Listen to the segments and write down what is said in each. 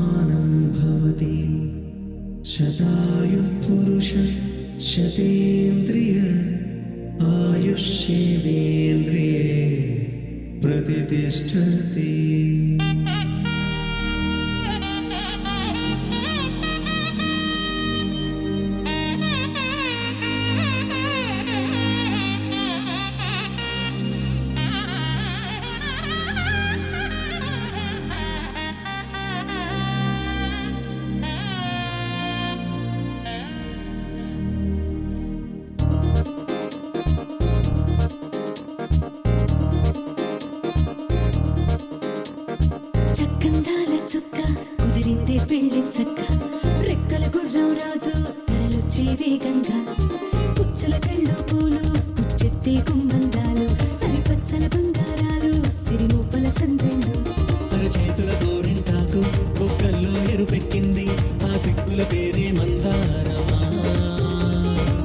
शतमानं भवति शतायुः पुरुष शतेन्द्रिय आयुष्येवेन्द्रिये प्रतिष्ठति। చక్కందాల చుక్క కుదిరిందే పెళ్లి చక్క రెక్కల గుర్రం రాజు తరలొచ్చే వేగంగా కుచ్చుల చెళ్ళు పూలు కుచ్చెత్తే గుమ్మందాలు అరి పచ్చల బంగారాలు సిరిమూపల సందెళ్ళు చేతుల గోరింటాకు బొక్కల్లో ఎరుపెక్కింది ఆ సిగ్గుల పేరే మందారమా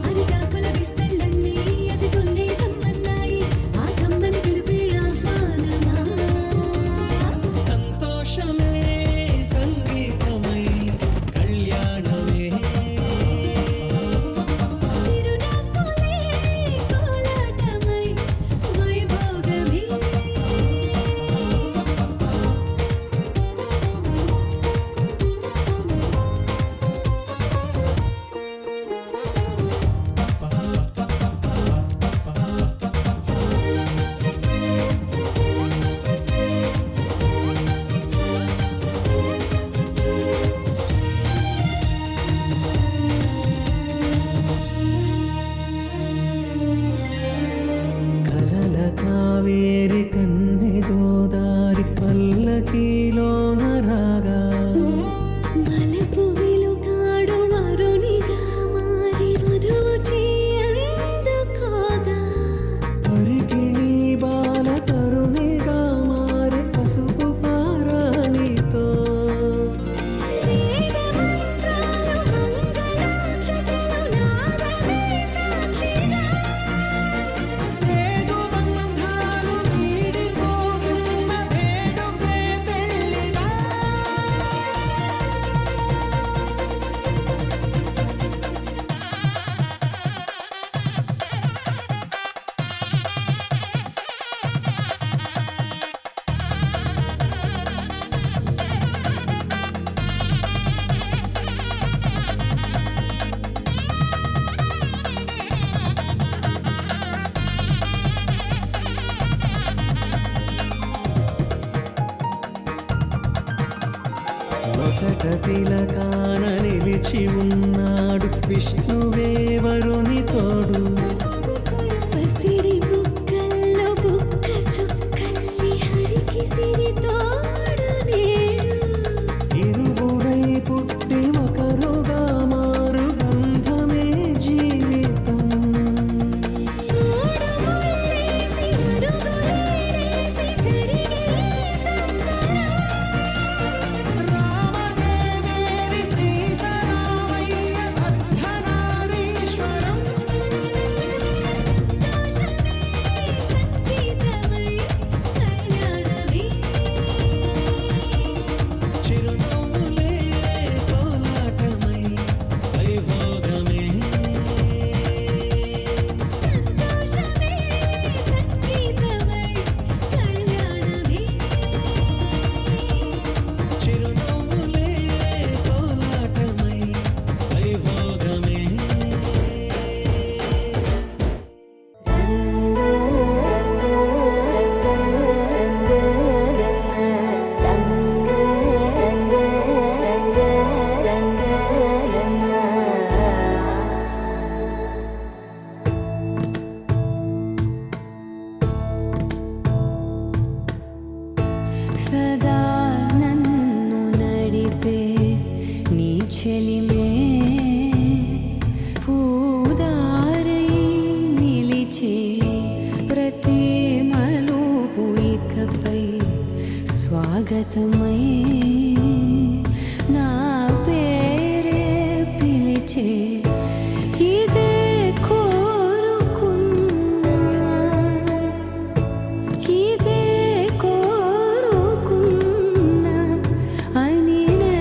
అరిటాకుల విస్తళ్ళన్నీ అది కొన్నే కమ్మన్నాయి ఆ కమ్మని పిలిపే ఆహ్వానమా సంతోషమే సంగీతమై కళ్యాణమే చిరునవ్వులే కోలాటమై వైభోగమే కలల కావేరి కన్నె గోదారి పల్లకీలోన రాగా వలపు వెలుగాడు వరునిగా మారి మధుచి అందుకోదా పరికిణి బాల తరుణిగా మారి పసుపు పారాణితో వేద మంత్రాలు మంగళాక్షతలు నాదమే సాక్షిగా రేగు బంధాలు వీడిపోతున్న వేడుకే పెళ్లిగా వసట తిలకాన నిలిచి ఉన్నాడు విష్ణువే వరుని తోడు పసిడి బుక్కల్లో బుక్క చుక్కల్లి హరికి సిరి తోడు నేడు ఇరువురై పుట్టి ఒకరుగా మారు బంధమే జీవితం తోడు ముళ్ళేసి అడుగులేసి జరిగే సంబరం రామదేవేరి సీతారామయ్య అర్ధనారీశ్వరం సంతోషమే సంగీతమై కళ్యాణమే చిరునవ్వులే కోలాటమై వైభోగమే సంతోషమే సంగీతమై కళ్యాణమే చిరునవ్వులే కోలాటమై వైభోగమే సదా నన్ను నడిపే నీ చెలిమే పూదారై నిలిచే ప్రతి మలుపు ఇకపై స్వాగతమై నా పేరే పిలిచే ఇదే కోరుకున్నా ఇదే కోరుకున్నా అని నే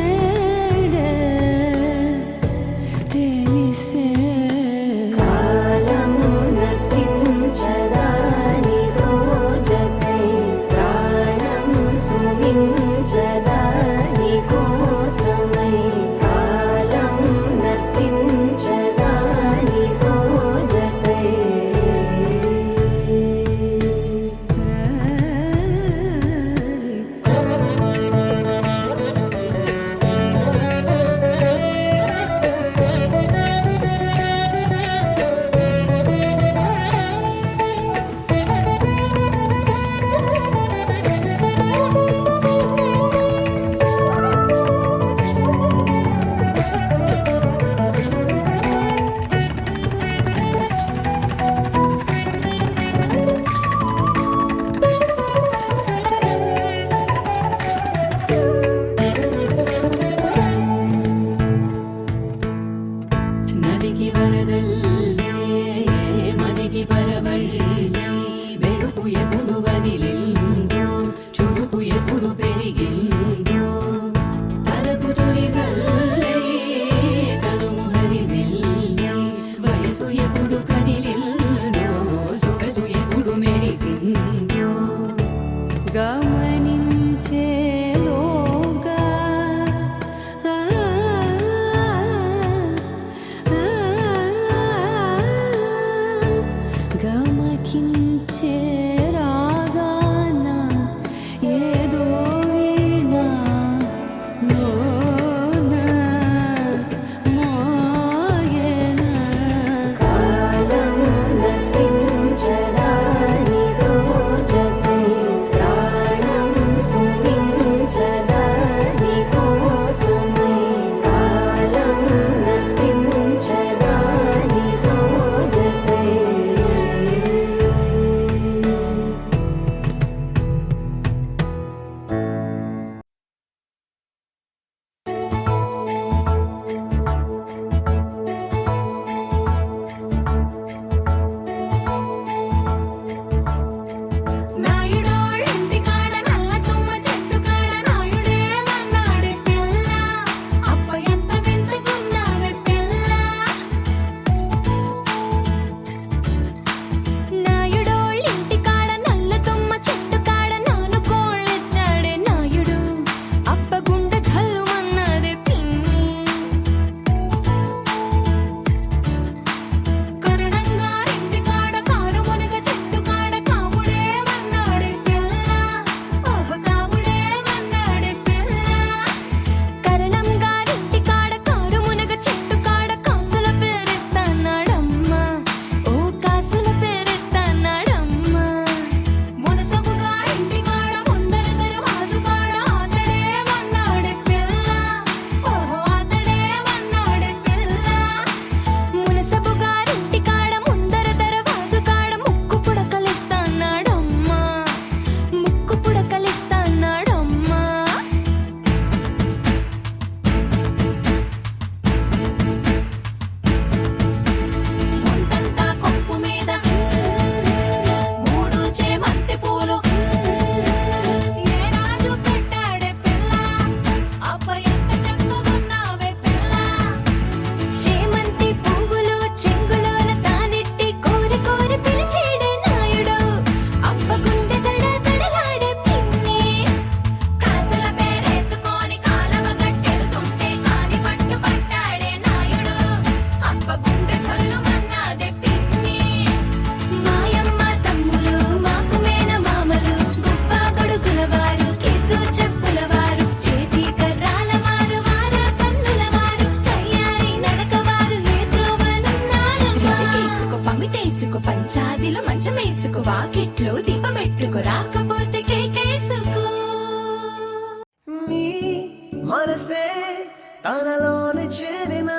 తనలోని చేరిన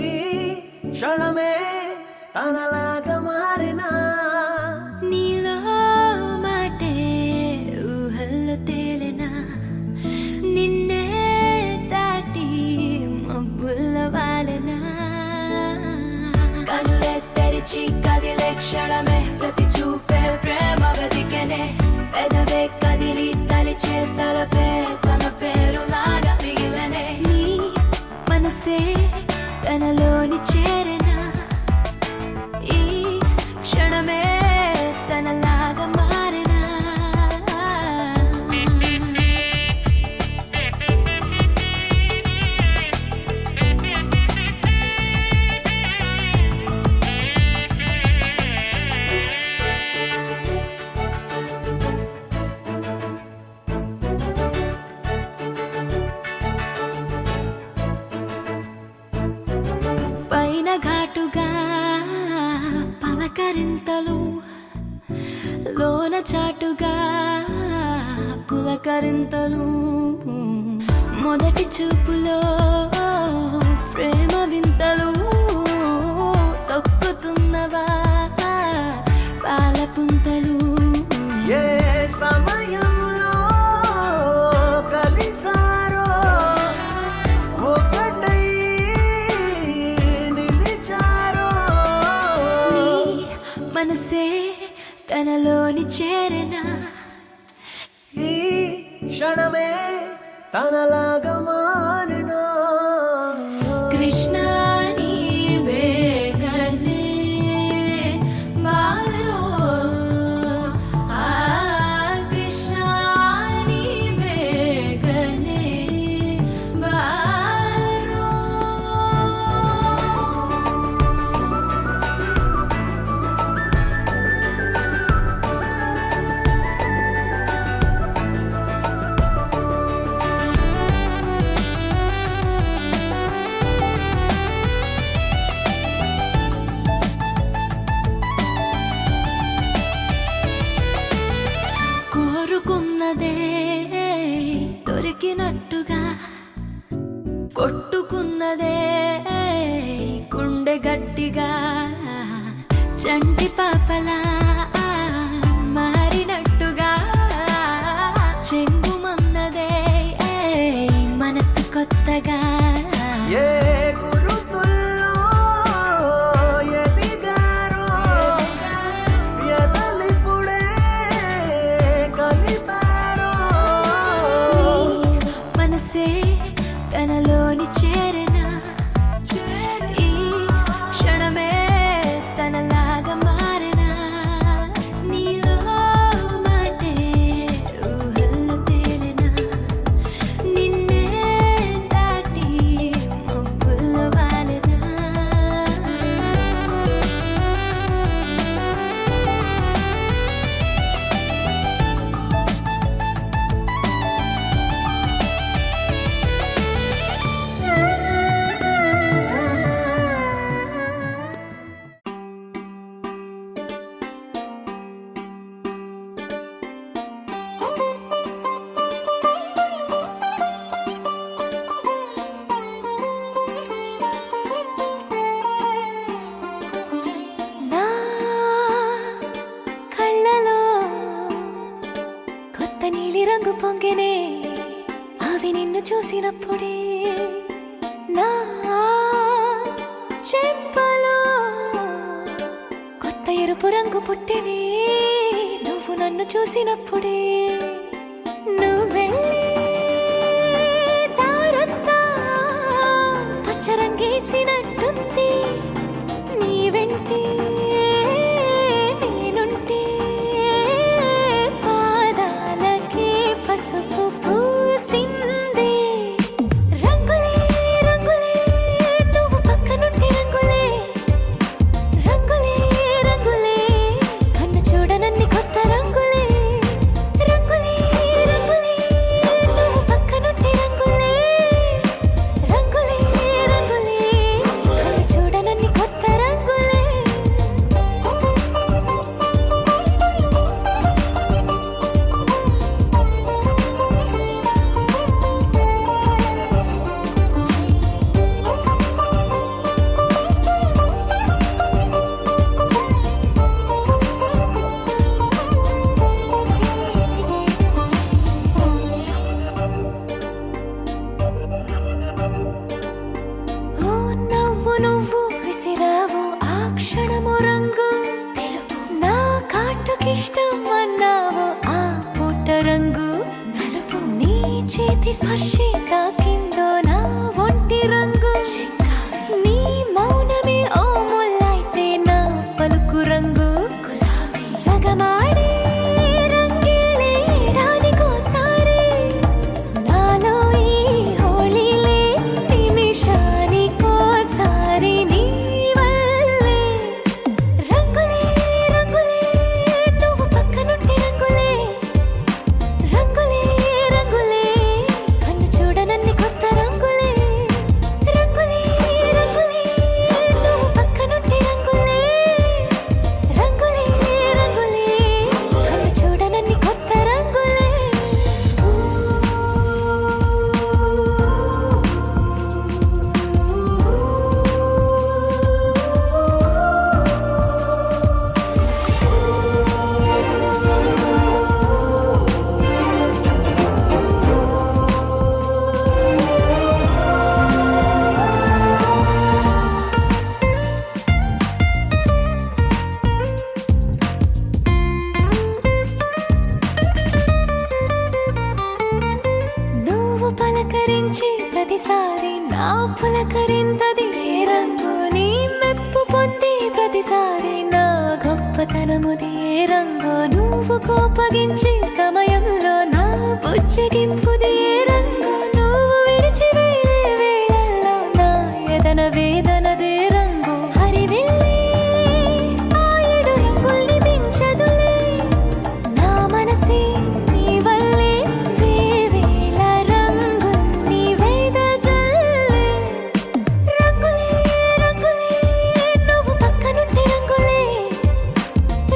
ఈ క్షణమే తనలాగా మారిన నీలో మాటే ఊహల్లో తేలినా నిన్నే దాటి మబ్బుల్లో వాలినా కనులే తెరిచి కదిలే క్షణమే ప్రతి చూపే ప్రేమ వెతికెనే పెదవే కదిలి తలిచే తలపే తన పేరులాగా మిగిలనే నీ మనసే తనలోని చేరినా ఈ క్షణమే తనలాగా మారినా పైన ఘాటుగా పలకరింతలు లోన చాటుగా పులకరింతలు మొదటి చూపులో ప్రేమ వింతలు తొక్కుతున్నవా పాల పుంతలు ఏ సమయంలో కలిసారో ఒకటై నిలిచారో నీ మనసే తనలోని చేరినా ఈ క్షణమే తనలాగా మారిన కృష్ణ నీవేగనే మారో ఆ కృష్ణ నీవేగనే మారో కోరుకున్నదే దొరికినట్టుగా కొట్టుకున్నదే గుండె గట్టిగా చంటి పాపలా మారినట్టుగా చెంగుమన్నదే మనసు కొత్తగా ఏ గురుతుల్లో ఎదిగారో ఎదలిపుడే కలిపారో నీ మనసే తనలోని చేరినా ఈ క్షణమే తనలాగా మారినా నీలో మాటే ఊహల్లో తేలినా నిన్నే దాటి మబ్బుల్లో వాలినా నా కళ్ళలో కొత్త నీలి రంగు పొంగెనే అవి నిన్ను చూసినప్పుడే నా చెంపలో కొత్త ఎరుపు రంగు పుట్టెనే నువ్వు నన్ను చూసినప్పుడే నువ్వెళ్ళే దారంతా పచ్చరంగేసినట్టుంది నీ వెంటే నేనుంటే పాదాలకే పసుపు పూసిందే రంగులే రంగులే నువ్వు పక్కనుంటే రంగులే రంగులే రంగులే కన్ను చూడనన్ని కొత్త రంగులే రంగులే రంగులే నువ్వు పక్కనుంటే రంగులే రంగులే రంగులే చల్లని స్పర్శే తాకిందో నా ఒంటి రంగు నీ మౌనమే ఓ ముల్లైతే నా పలుకు రంగు జగమాడే రంగేళే ఏడాదికోసారి నాలో ఈ హోళీలే నిమిషానికోసారి నీ వల్లే రంగులే రంగులే నువ్వు పక్కనుంటే రంగులే రంగులే రంగులే కన్ను చూడనన్ని కొత్త రంగులే రంగులే రంగులే నువ్వు పక్కనుంటే రంగులే రంగులే రంగులే కన్ను చూడనన్ని కొత్త రంగులే నువ్వు పలకరించి ప్రతిసారి నా పులకరింతది ఏ రంగు నీ మెప్పు పొంది ప్రతిసారి నా గొప్పతనముది ఏ రంగు నువ్వు కోపగించి సమయంలో నా బుజ్జగింపుది ఏ రంగు నువ్వు విడిచి వెళ్ళే వేళల్లో నా ఎదన వేదనదే రంగు హరివిల్లే ఆ ఏడు రంగుల్ని మించదులే నా మనసే నీ వల్లే వేవేల రంగుల్ని వెదజల్లే రంగులే రంగులే నువ్వు పక్కనుంటే రంగులే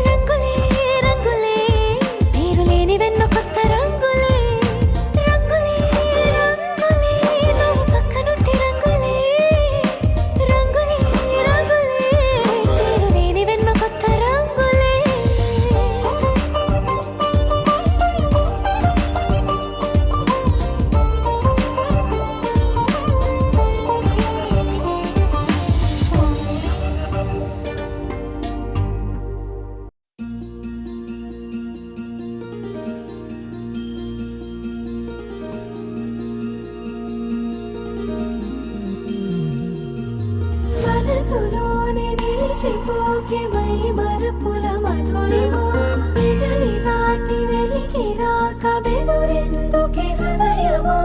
రంగులే రంగులే పేరు లేని వెన్నో కొత్త రంగులే రంగులే రంగులే నువ్వు పక్కనుంటే రంగులే రంగులే రంగులే పేరు లేని వెన్నో కొత్త రంగులే మనసులోనే నిలిచిపోకే మై మరపుల మధురిమా పెదవి దాటి వెలికి రాక బెదురెందుకే హృదయమా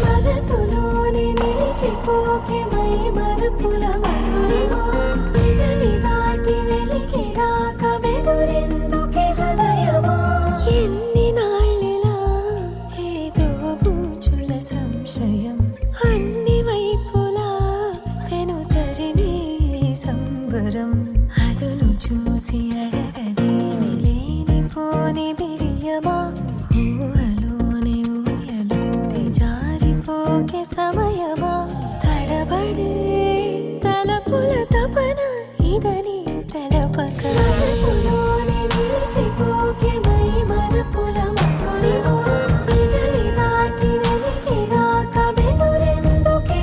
మనసులోనే నిలిచిపోకే మై మరపుల మధురిమా పెదవి దాటి వెలికి రాక బెదురెందుకే హృదయమా ఎన్ని నాళ్ళిలా ఏదో బూచుల సంశయం అన్ని వైపులా వెనుతరిమే సంబరం అదును చూసి అడగదేమి లేనిపోని బిడియమా ఊహలోని ఊయలోకి జారిపోకే సమయమా తడబడే తలపుల తపన ఇదని తెలపక మనసులోనే నిలిచిపోకే మై మరపుల మధురిమా పెదవి దాటి వెలికి రాక బెదురెందుకే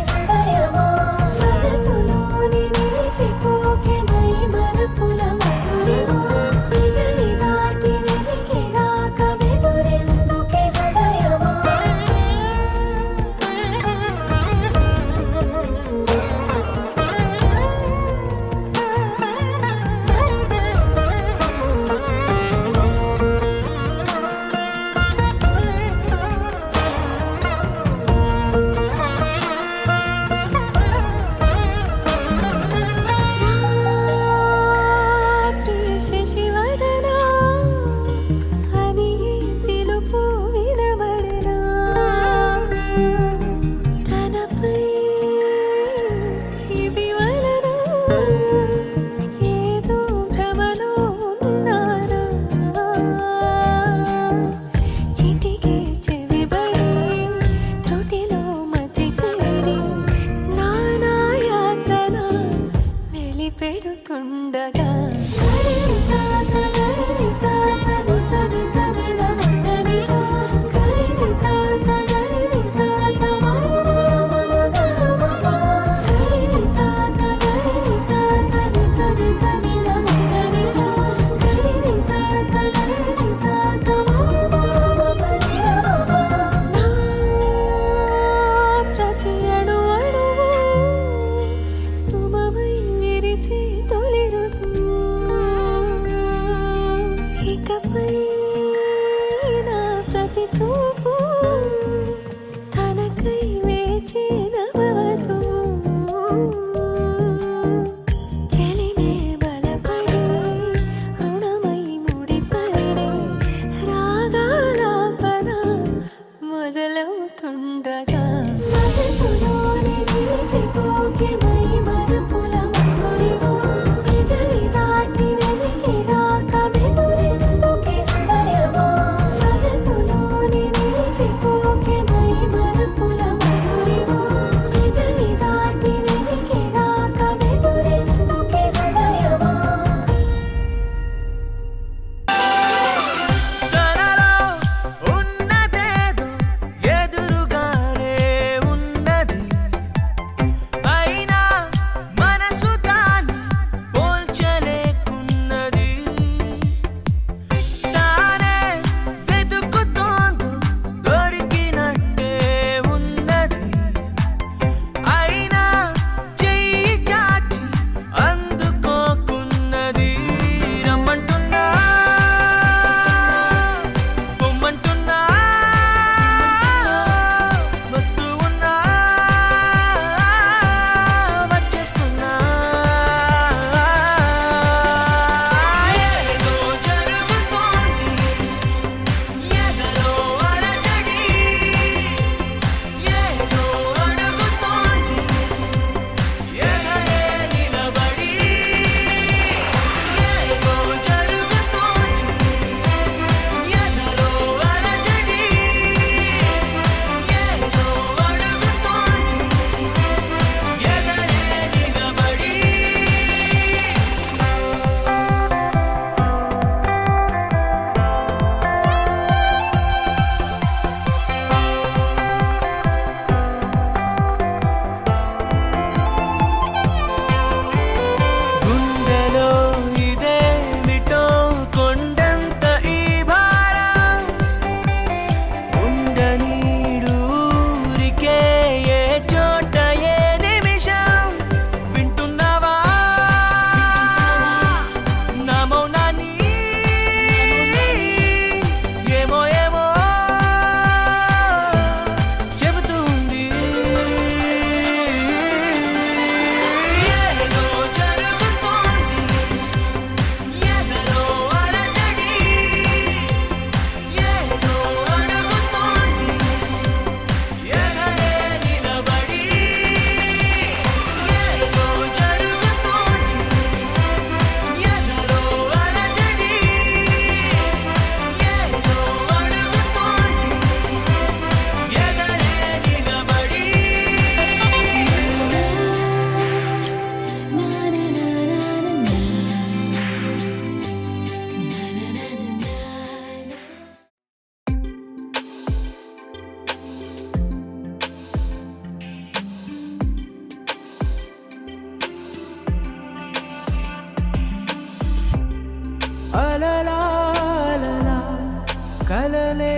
కలలే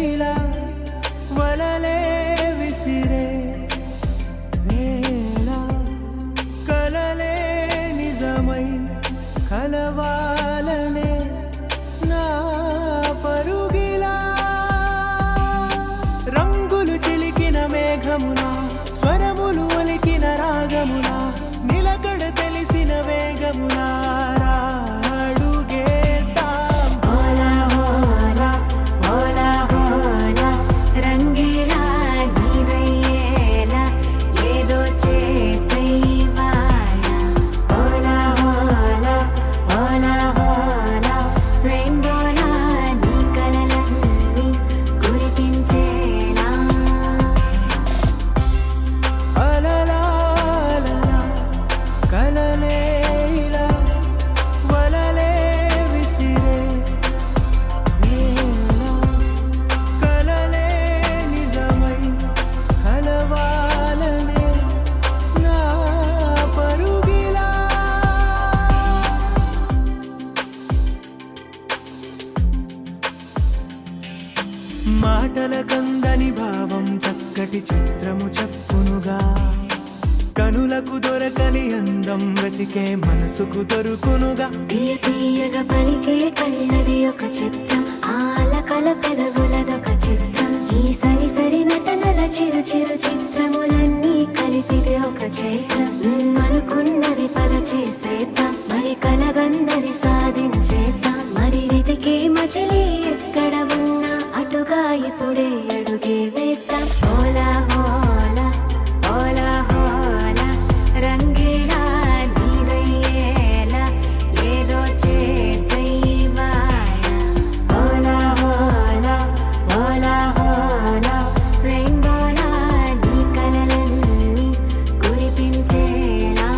ఇలా వలలే విసిరే వేళ కలలే నిజమై కలవాలనే నా పరుగిలా రంగులు చిలికిన మేఘములా స్వరములు ఒలికిన రాగములా నిలకడ తెలిసిన వేగములా అడుగేద్దాం. ఓలా ఓలా ఓలా ఓలా రంగీలా నీదయ్యేలా ఏదో చేసేవాల. ఓలా ఓలా ఓలా ఓలా రెయిన్బోలా నీ కలలన్నీ కురిపించేలా. అలలాలలా కలలే ఇలా వలలే విసిరే వేళ కలలే నిజమై కలవాలనే నా పరుగిలా. మాటల కందని భావం చక్కటి చిత్రము చెప్పునుగా కనులకు దొరకని అందం వెతికే మనసుకు దొరుకునుగా. తీయ తీయగా పలికే కళ్ళది ఒక చిత్రం, ఆలకల పెదవులదొక చిత్రం, ఈ సరి సరి నటనల చిరు చిరు చిత్రములన్నీ కలిపితే ఒక చైత్రం. అనుకున్నది పద చేసేద్దాం, మరి కలగన్నది సాధించేద్దాం. మరి వెతికే మజిలీ ఎక్కడ ఉన్నా అటుగా ఇప్పుడే అడుగే వేద్దాం. ఓలా ఓలా ఓలా ఓలా రంగీలా నీదయ్యేలా ఏదో చేసేవాల. ఓలా ఓలా ఓలా ఓలా రెయిన్బోలా నీ కలలన్నీ కురిపించేలా.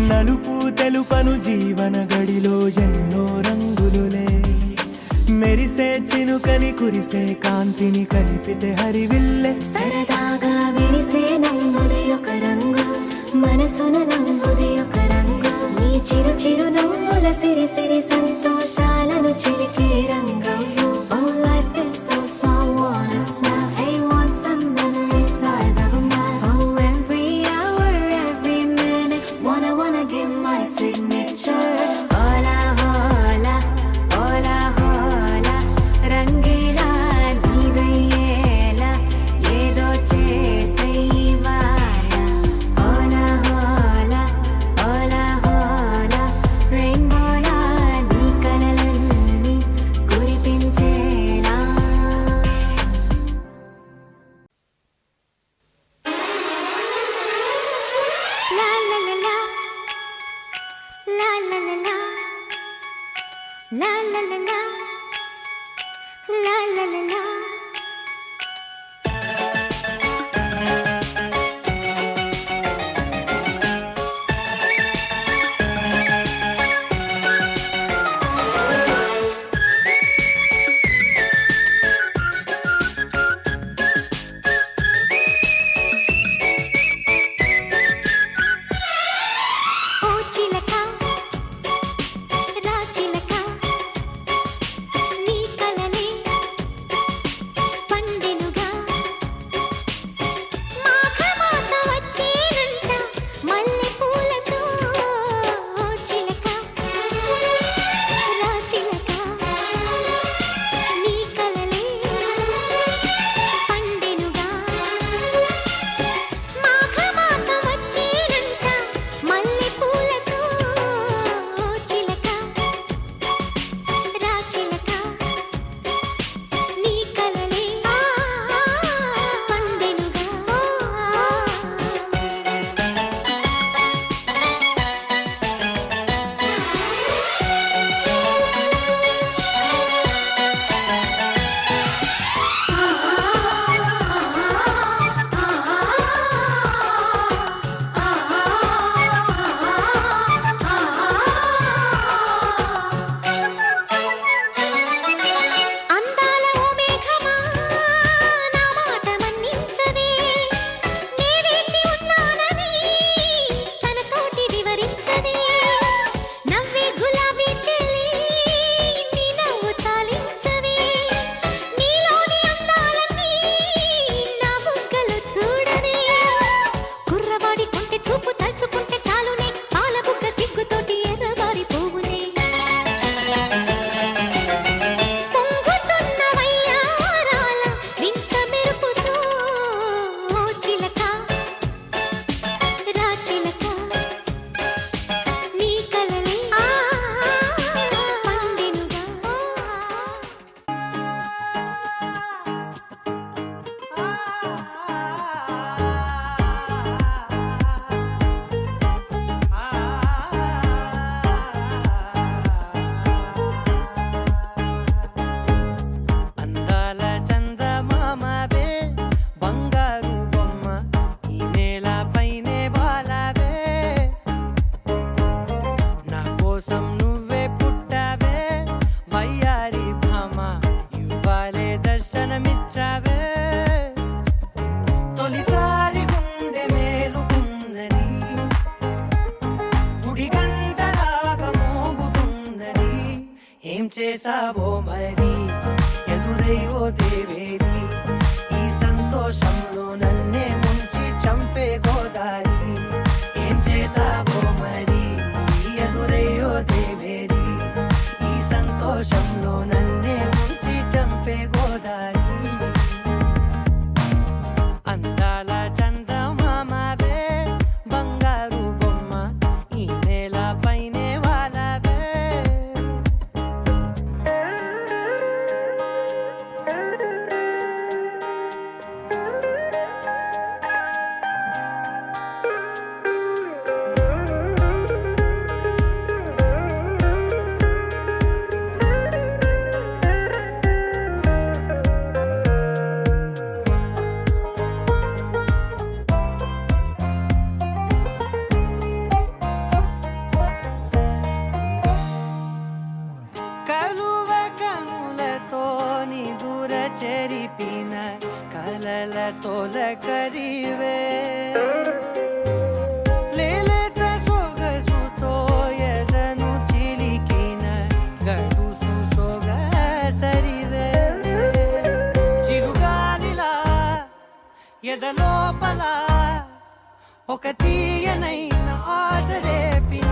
నలుపు తెలుపను జీవన గడిలో ఎన్నో రంగులులే మెరిసే చినుకని కురిసే కాంతిని కలిపితే హరివిల్లే. సరదాగా విరిసే నవ్వుది ఒక రంగు, మనసున నవ్వుది ఒక రంగు, నీ చిరు చిరు నవ్వుల సిరి సిరి సంతోషాలను చిలికే రంగం. Oh, life is so small, wanna smile. Hey, want some memory size of a mile. Oh, every hour, every minute, wanna give my signature. Hola, hola, hola, hola, Rangeela నీదయ్యేలా ఏదో చేసేవాల. ఓలా ఓలా ఓలా ఓలా రెయిన్బోలా నీ కలలన్నీ చేసావో మరి ఎదురై ఓ దేవేరి ఈ సంతోషంలో నన్నే ముంచి చంపే గోదారి ఏం చేసావో మరి ఎదురై ఓ దేవేరి ఈ సంతోషంలో నన్నే ముంచి చంపే గోదారి అందాల చందమామవే బంగారు బొమ్మ ఈ నేల పైనే వాలవే కలువ కనులతో నిదుర చెరిపిన కలల తొలకరివే లేలేత సొగసుతో ఎదను చిలికిన గడుసు సొగసరివే చిరుగాలిలా ఎదలోపల ఒక తీయనైన ఆశ రేపిన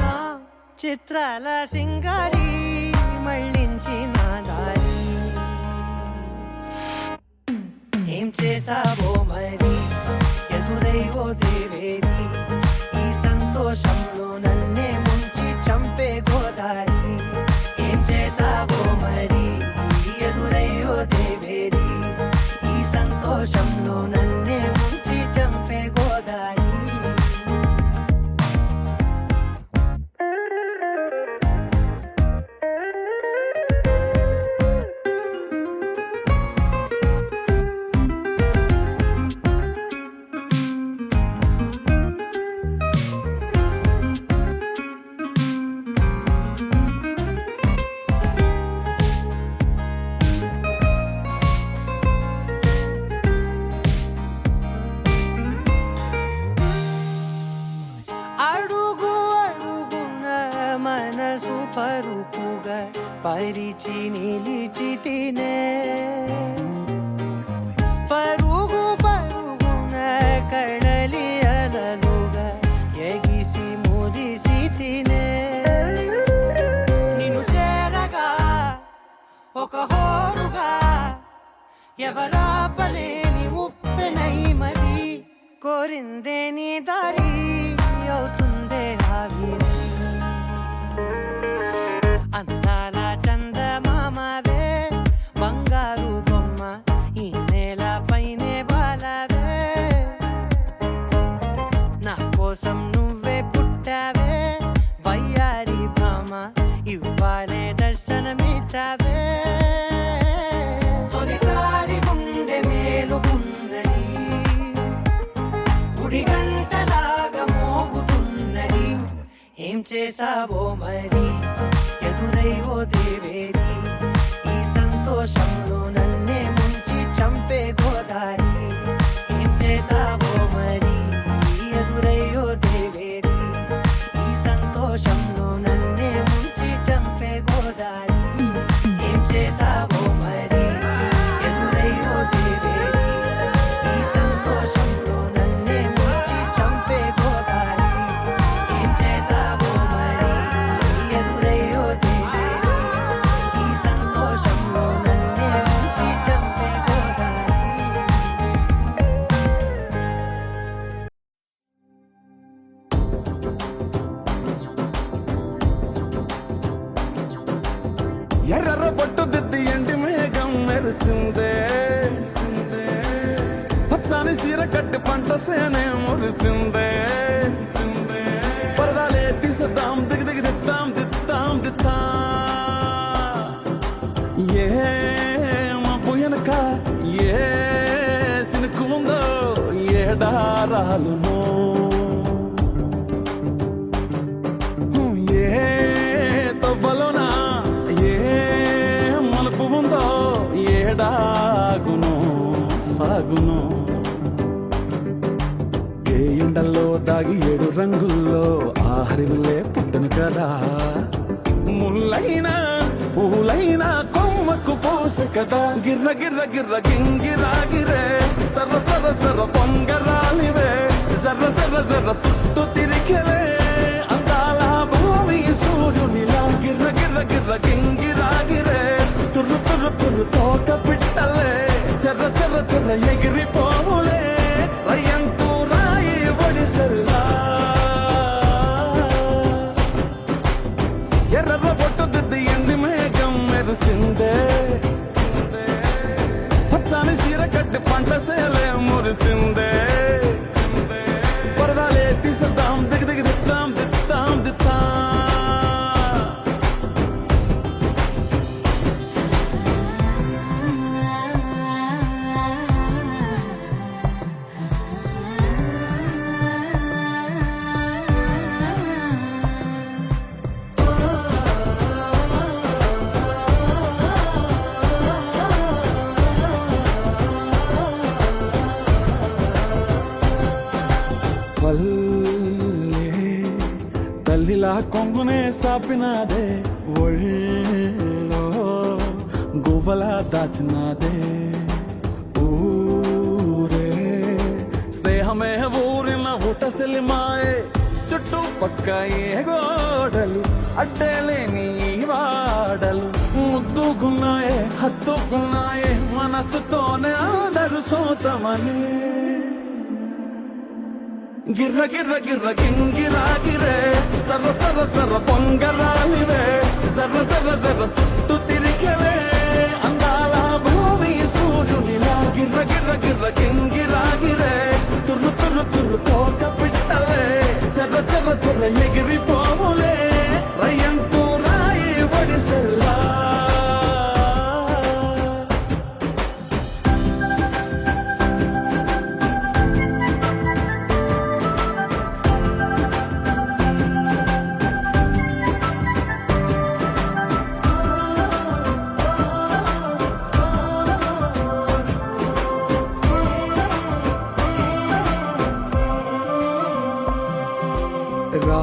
చిత్రాల సింగారి మళ్ళించిన దారి ఏం చేసావో మరి ఎదురై ఓ దేవేరి ఈ సంతోషంలో నన్నే ముంచి చంపే గోదారి ఏం చేసావో మరి ఎదురై ఓ దేవేరి ఈ సంతోషంలో నన్నే ముంచి చంపే గోదారి అడుగు అడుగున మనసు పరుపుగా పరిచి నిలిచితినే పరుగు పరుగున కడలి అలలుగా ఎగిసి మురిసి తినే నిన్ను చేరగా ఒక హోరుగా ఎవరాపలేని ఉప్పెనై మరి కోరిందే నీ దారి అవుతుందే ఆవిరి అందాల చందమామవే బంగారు బొమ్మ ఈ నేల పైనే వాలవే నా కోసం నువ్వే పుట్టావే వయ్యారి భామ ఇవ్వాలే దర్శనమిచ్చావే తొలిసారి గుండె మేలుకున్నది గుడి గంటలాగా మోగుతున్నది ఏం చేసావో మరి ఎదురై ఓ దేవేరి ఈ సంతోషంలో నన్నే ముంచి చంపే గోదారి ఏం చేసావో మరి ఎదురై ఓ దేవేరి ఈ సంతోషంలో నన్నే ముంచి చంపే గోదారి ఏం చేసావో మరి ఎదురై ఓ దేవేరి ఈ సంతోషంలో నన్నే ముంచి చంపే గోదారి ఏం చేసావో మరి ఎదురై ఓ దేవేరి ఈ సంతోషంలో నన్నే ముంచి చంపే గోదారి ఎర్ర బొట్టు దిద్ది ఎండి మేఘం మెరిసిందే పచ్చని సీర కట్టి పంట సేనే మురిసిందే పరదాలే తీసద్దాం దిగి దిగి దిత్తాం దిత్తాం దిత్తా ఏ మబ్బు వెనక ఏ సినుకు ఉందో ఏడారాలునో ఏ తవ్వలోనా ఏ మలుపు ఉందో ఏడాగును సాగును ఏ ఎండల్లో దాగి 7 రంగుల్లో ఆ హరివిల్లే పుట్టను కదా ముల్లైనా పూలైన కొమ్మకు పోసె కదా గిర్ర గిర్ర గిర్ర గింగిరాగిరే సర్ర సర్ర సర్ర పొంగరాలివే జర్ర జర్ర జర్ర సుట్టు తిరిగలే అందాల భూమి సూర్యునిలా గిర్ర గిర్ర గిర్ర గింగిరాగిరే తుర్రు తుర్రు తుర్రు తోట పిట్టలే చెర్ర చెర్ర చెర్ర ఎగిరిపోవులే రయ్యంటూ రాయి ఒడిసెల్లా ఎర్ర బొట్టు దిద్ది ఎండి మేఘం మెరిసిందే పచ్చాని చీర కట్టి పంట సేలే మురిసిందే పరదాలే తీసేద్దాం దిగి దిగి దిద్దాం దిద్దాం దిద్దాం తల్లిలా కొంగునే సాపినాదే ఒళ్ళో గువ్వలా దాచినాదే ఊరే స్నేహమే ఊరిన ఊటసెలిమాయే చుట్టూ పక్క ఏ గోడలు అడ్డేలేని వాడలు ముద్దుకున్నాయే హత్తుకున్నాయే మనసుతోనే ఆదరు సోతమని గిర్ర గిర్ర గిర్ర గింగిరాగిరే సర్ర సర్ర సర్ర పొంగరాలివే జర్ర జర్ర జర్ర సుట్టు తిరిగలే అందాల భూమి సూర్యునిలా గిర్ర గిర్ర గిర్ర గింగిరాగిరే తుర్రు తుర్రు తుర్రు తోట పిట్టలే చెర్ర చెర్ర చెర్ర ఎగిరిపోవులే రయ్యంటూ రాయి ఒడిసెల్లా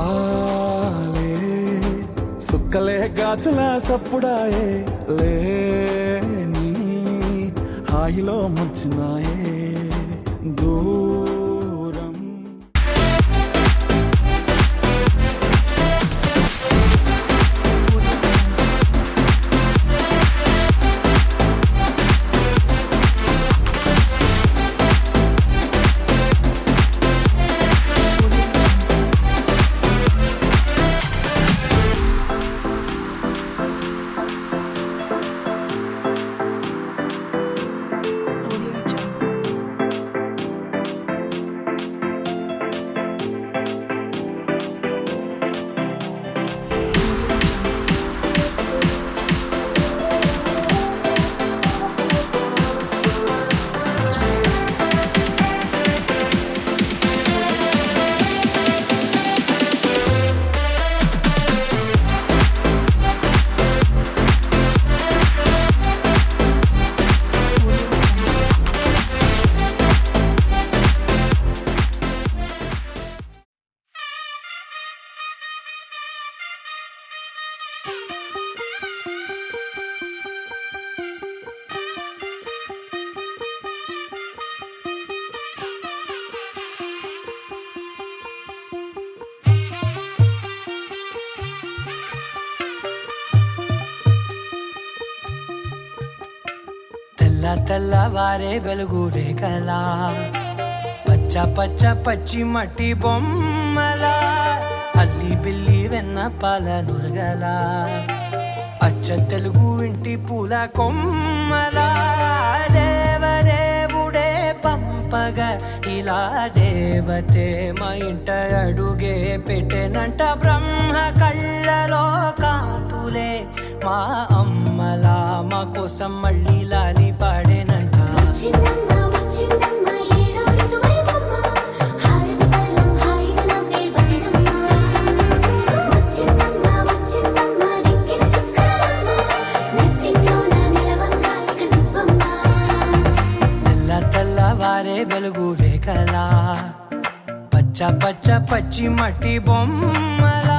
రాలే సుక్కలే గాచుల సప్పుడాయే లేని హాయిలో ముంచినాయే దూరం తెల్లవారే వెలుగు రేఖలా పచ్చ పచ్చ పచ్చి మట్టి బొమ్మలా అల్లి బిల్లి వెన్న పాల నురగలా అచ్చ తెలుగు ఇంటి పూల కొమ్మలా దేవదేవుడే పంపగా ఇలా దేవతే మా ఇంట అడుగే పెట్టెనంట బ్రహ్మ కళ్ళలో కాంతులే మా అమ్మలా మా కోసం మళ్ళీ లాలి పాడేనంట తెల్లవారే వెలుగు రేఖలా పచ్చ పచ్చ పచ్చి మట్టి బొమ్మలా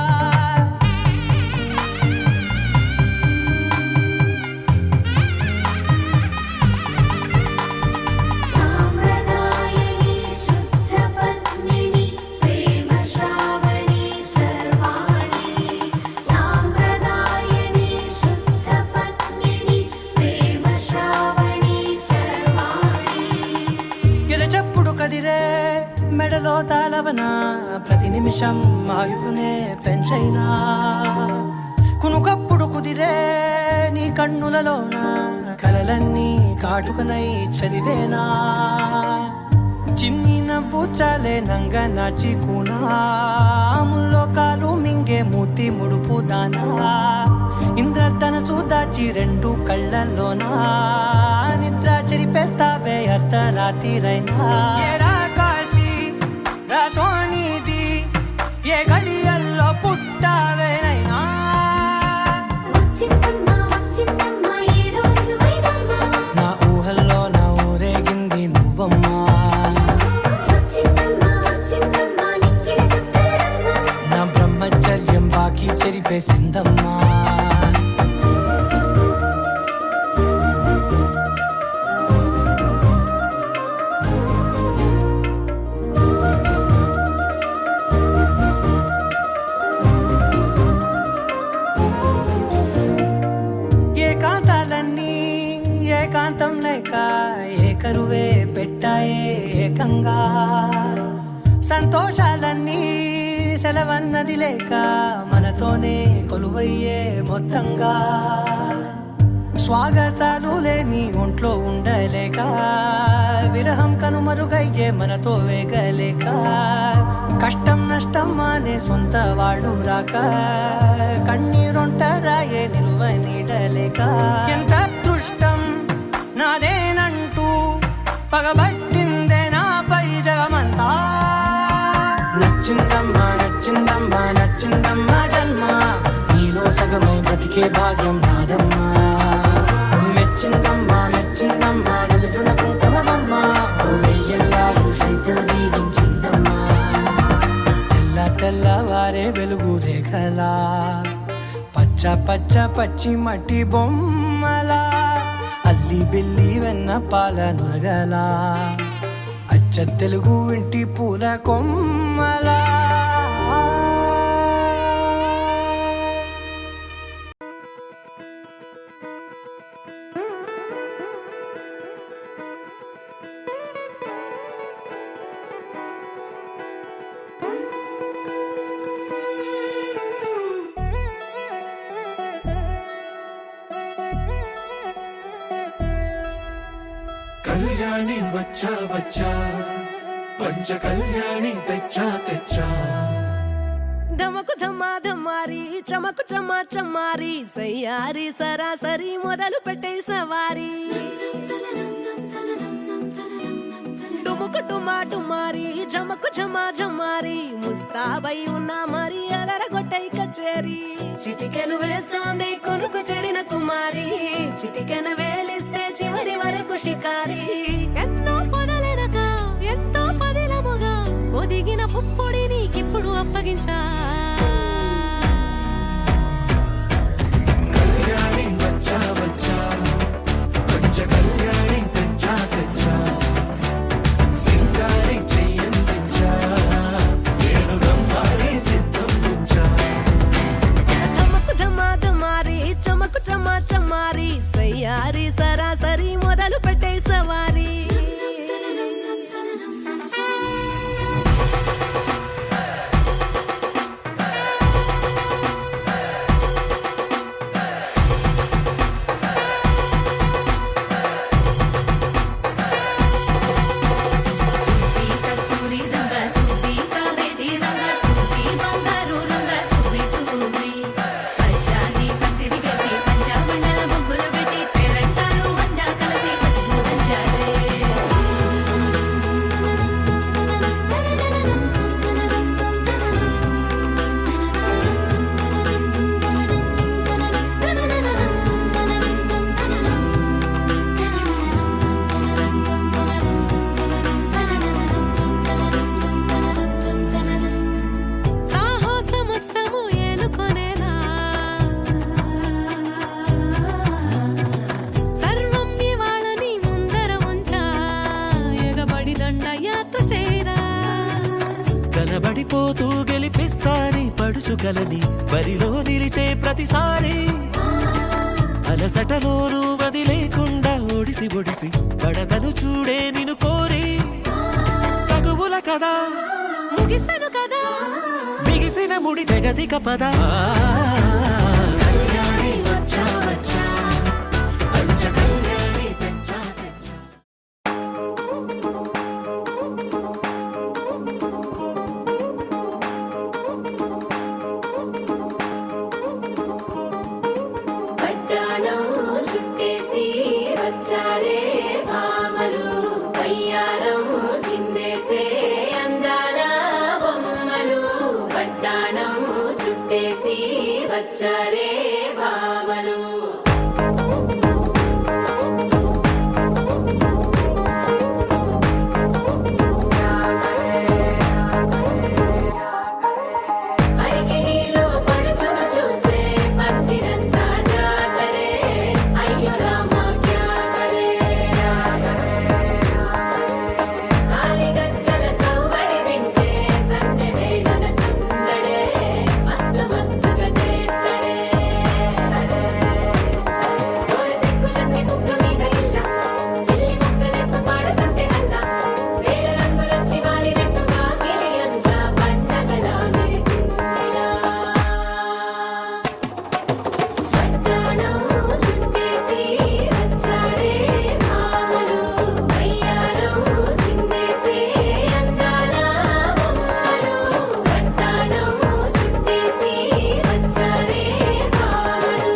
గుండెలో తాళవన ప్రతి నిమిషం ఆయుధునే పెంచైనా కునుకప్పుడు కుదిరే నీ కన్నులలోన కలలన్నీ కాటుకనై చదివేనా చిన్ని నవ్వు చాలే నంగ నాచి కూనాముల్లో కాలు మింగే మూతి ముడుపు దానా ఇంద్రధనసు దాచి రెండు కళ్ళల్లోనా నిద్ర చెరిపేస్తావే అర్ధరాత్రిరైనా ఏరా కాశీ రాసోనిది ఏ గడియల్లో పుట్టావేనైనా నా ఊహల్లో నా ఊరేగింది నువ్వమ్మా నా బ్రహ్మచర్యం బాకీ చెరిపేసిందమ్మా ఏకాంతాలన్నీ ఏకాంతం లేక ఏకరువే పెట్టాయే ఏకంగా సంతోషాలన్నీ సెలవన్నది లేక మనతోనే కొలువయ్యే మొత్తంగా స్వాగతాలు లేని ఒంట్లో ఉండలేక విరహం కనుమరుగయ్యే మనతో వేగలేక కష్టం నష్టం అనే సొంత వాళ్ళు రాక కన్నీరొంటరాయే నిలువ నీడలేక ఎంత అదృష్టం నాదేనంటూ పగబట్టిందే నాపై జగమంతా నచ్చిందమ్మా నచ్చిందమ్మా నచ్చిందమ్మా జన్మ నీలో సగమై బ్రతికే భాగ్యం నాదమ్మా మెచ్చిందమ్మా మెచ్చిందమ్మా నిలుచున కుంకుమమ్మా వెయ్యల్లాగు శంకులు దీవించిందమ్మా తెల్ల తెల్లవారే వెలుగు రేఖలా పచ్చ పచ్చ పచ్చి మట్టి బొమ్మలా అల్లి బిల్లి వెన్న పాల నురగలా అచ్చ తెలుగు ఇంటి పూల కొమ్మలా కళ్యాణి వచ్చా వచ్చా పంచ కళ్యాణి తెచ్చా తెచ్చా ధమకు ధమ్మా ధమ్మారి చమకు చమ్మా చమ్మారి సయ్యారి సరాసరి మొదలు పెట్టే సవారి డుముకు టుమా టుమారి జమకు ఝమా ఝమారి ముస్తాబై ఉన్నా మరి అలరగొట్టై కచేరి చిటికెను వేస్తోంది కొనుకు చెడిన కుమారి చిటికెన వేలిస్తే చివరి వరకు షికారి ఎన్నో పొదలెనక ఎంతో పదిలముగా ఒదిగిన పుప్పొడి నీకిప్పుడు అప్పగించా కళ్యాణి వచ్చా వచ్చా పంచ కళ్యాణి తెచ్చా తెచ్చా సింగారి చెయ్యందించా ఏడు గమ్మారి సిద్ధం ఉంచా ధమకు ధమా ధమారి చమకు చమ్మా చమ్మారి సయ్యారి సరాసరి మొదలు పెట్టే సవారి కనబడిపోతూ గెలిపిస్తాని పడుచుగలని బరిలో నిలిచే ప్రతిసారి అలసటలోనూ వది లేకుండా ఒడిసి ఒడిసి పడతను చూడే నిన్ను కోరి తగువుల కదా ముగిసను కదా బిగిసిన ముడి తెగదిక పద కళ్యాణి వచ్చా వచ్చా పంచ కళ్యాణి తెచ్చా తెచ్చా పట్టాణం చుట్టేసి వచ్చారే భామలు పయ్యారం చిందేసే అందాల బొమ్మలు పట్టాణం చుట్టేసి వచ్చారే భామలు అరికిణీలో పడుచును చూస్తే పందిరంతా జాతరే అయ్యో రామ క్యా కరే కాలిగజ్జల సవ్వడి వింటే సందె వేళన సందడే మస్తు మస్తుగా చేత్తడే డోలు సిక్కులన్నీ కుక్క మీద ఇల్ల పిల్లి ముక్కలేస్త పాడుతుంటే అల్ల వేల రంగులొచ్చి వాలినట్టుగా గిలియంతా పండగలా మెరిసిందిరా పట్టాణం చుట్టేసి వచ్చారే భామలు పయ్యారం చిందేసే అందాల బొమ్మలు పట్టాణం చుట్టేసి వచ్చారే భామలు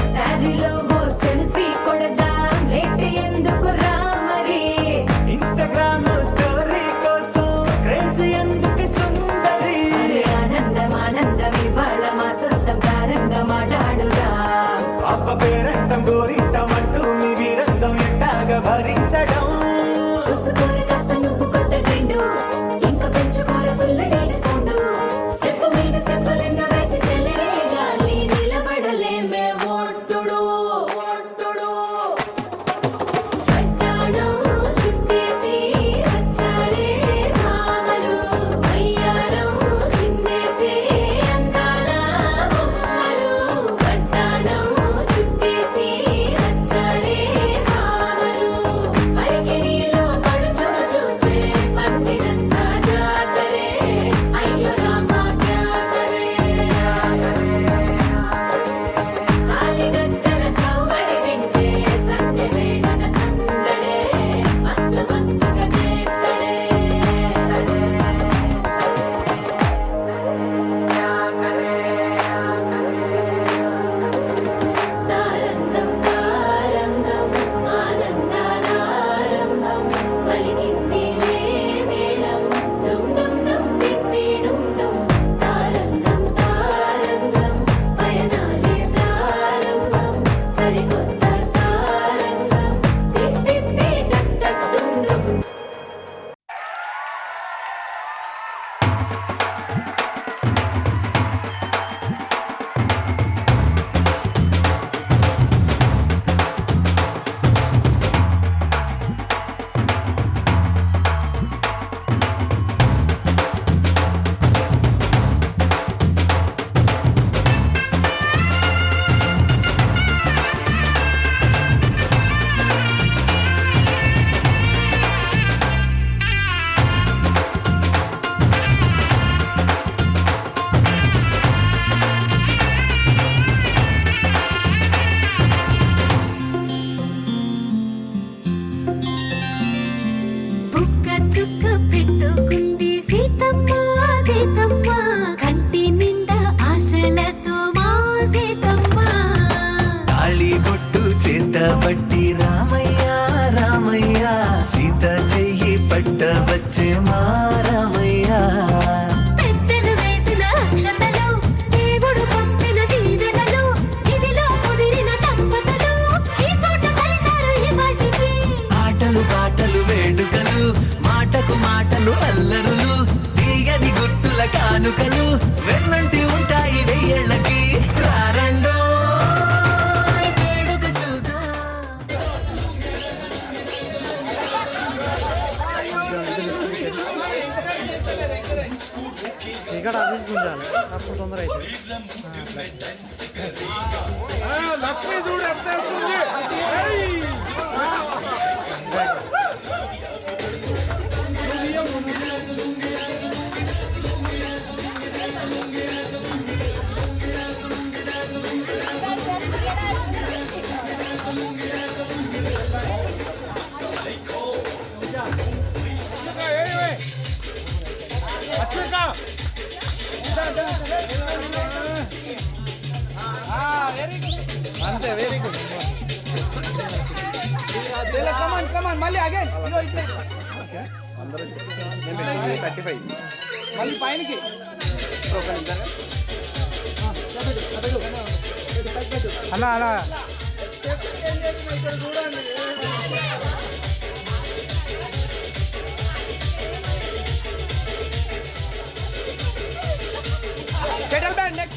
శారీలో ఓ సెల్ఫీ కొడదాం లేట్ ఎందుకు రా మరి ఇన్స్టాగ్రామ్ స్టోరీ కోసం క్రేజీ ఎందుకు సుందరి అరే ఆనందం ఆనందం ఇవాళ మా సొంతం కారంగా మాట్లాడురా అప్ప పేరంటం గోరింటం అంటూ మీ వీరంగం ఎట్టాగా భరించడం చూసుకోరు కాస్త నువ్వు కొత్త ట్రెండ్ ఇంకా పెంచుకోరు ఫుల్ డీజే సౌండ్ స్టెప్ మీద స్టెప్పులెన్నో వేసి చెలరే గాలి నిలబడలేమే ఒట్టుడు ఒట్టుడు పట్టాణం చుట్టేసి వచ్చారే భామలు పయ్యారం చిందేసే అందాల బొమ్మలు పట్టాణం చుట్టేసి వచ్చారే భామలు అరికిణీలో పడుచును చూస్తే పందిరంతా జాతరే పట్టబట్టి రామయ్య రామయ్య సీత చెయ్యి పట్టవచ్చే మా రామయ్య పెద్దలు వేసిన అక్షతలు దేవుడు పంపిన దీవెనలు ఇవిలో కుదిరిన దంపతులు ఈ చోట కలిసారు ఈ వాటికి ఆటలు పాటలు వేడుకలు మాటకు మాటలు అల్లరులు తీయని గుర్తుల కానుకలు వెన్నంటి ఉంటాయి వెయ్యేళ్ళకి రారండో వేడుక చూద్దాం. ఇక్కడ ఆఫీస్ గుంజాలి అప్పుడు తొందర అయితే లక్ష్మి చూడు ఎంత వస్తుంది. అంతే వెరీ గుడ్ కమాన్ కమాన్ మళ్ళీ అగైన్ అందరూ 35 మళ్ళీ పైనకి అలా అలా చూడండి settle band next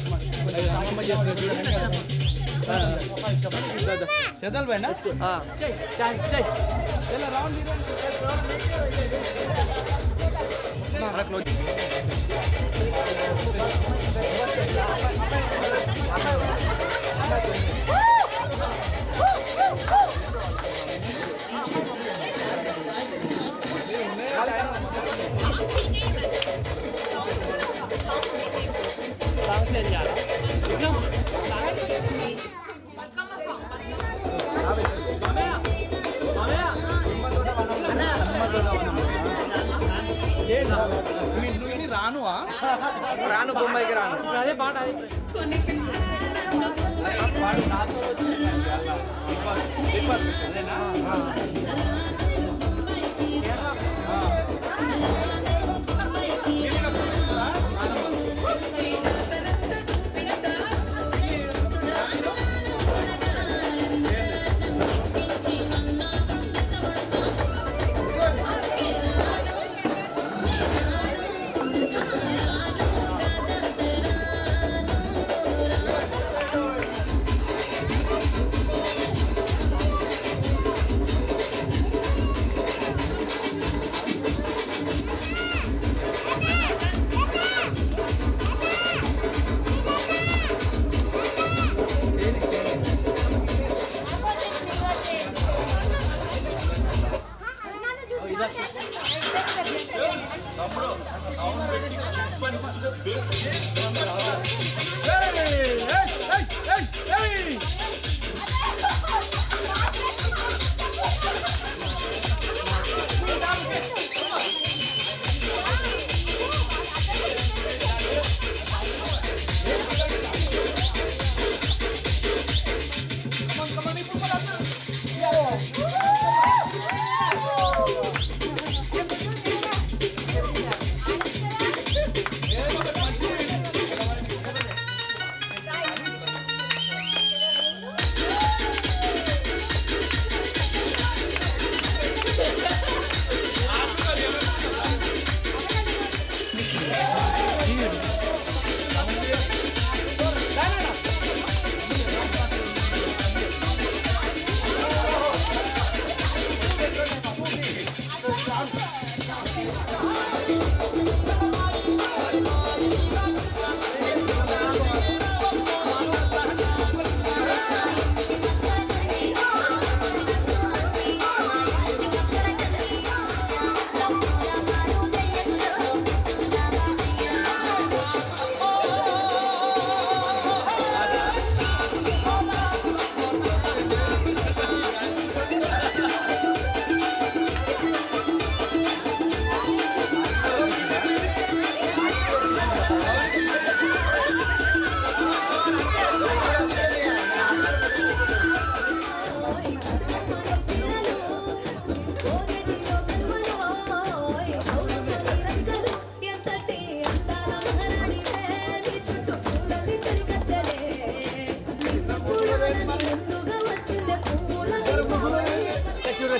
settle band రాను బొంబాయికి రాను అదే పాట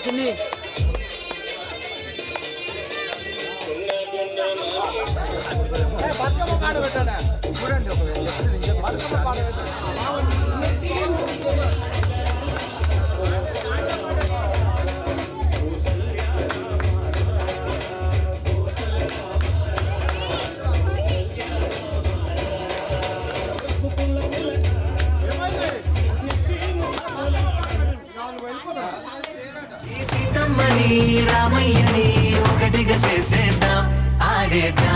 చిన్ని బతుకమ్మ పాట పెట్టాడా చూడండి ఒకవేళ బతుకమ్మ పాట సీతమ్మని రామయ్యని ఒకటిగా చేసేద్దాం ఆడేద్దాం